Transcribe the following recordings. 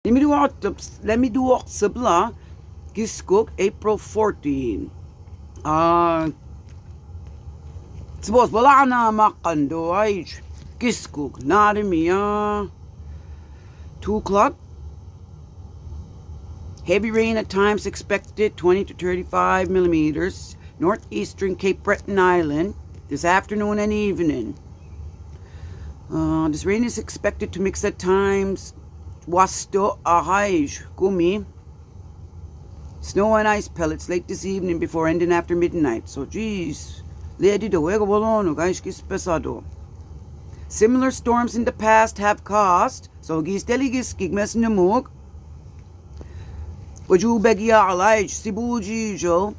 Let me do sabla. Giskuk April 14. Suppose wala na makando ay giskuk narimiya 2 o'clock. Heavy rain at times expected, 20 to 35 millimeters. Northeastern Cape Breton Island this afternoon and evening. This rain is expected to mix at times. Wasto ahaj gumi. Snow and ice pellets late this evening before ending after midnight. So geez, lady do guys pesado. Similar storms in the past have caused so gis deligis gigmes namuk. Waju begia alaj sibuji jo.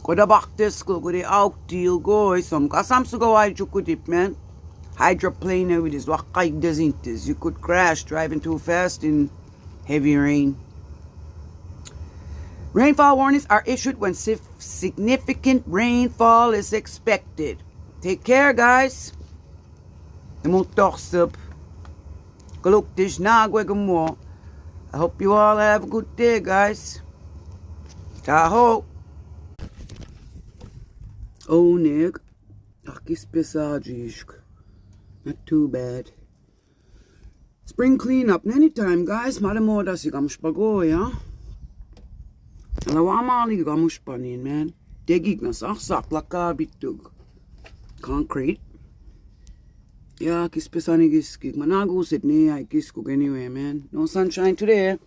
Koda baktes ko kuri out deal goy som kasam sugo ay jukudip man. Hydroplane with his wakay desintes. You could crash driving too fast in heavy rain. Rainfall warnings are issued when significant rainfall is expected. Take care, guys. I hope you all have a good day, guys. Taho. Oh, Nick. Not too bad. Spring cleanup anytime, guys. Madamoda si kamushpago, ya. Alawamali kamushpanin, man. Degig na saksak laka bitug. Concrete. Yeah, kispesani giskig. Managusit ni ay kiskug anyway, man. No sunshine today.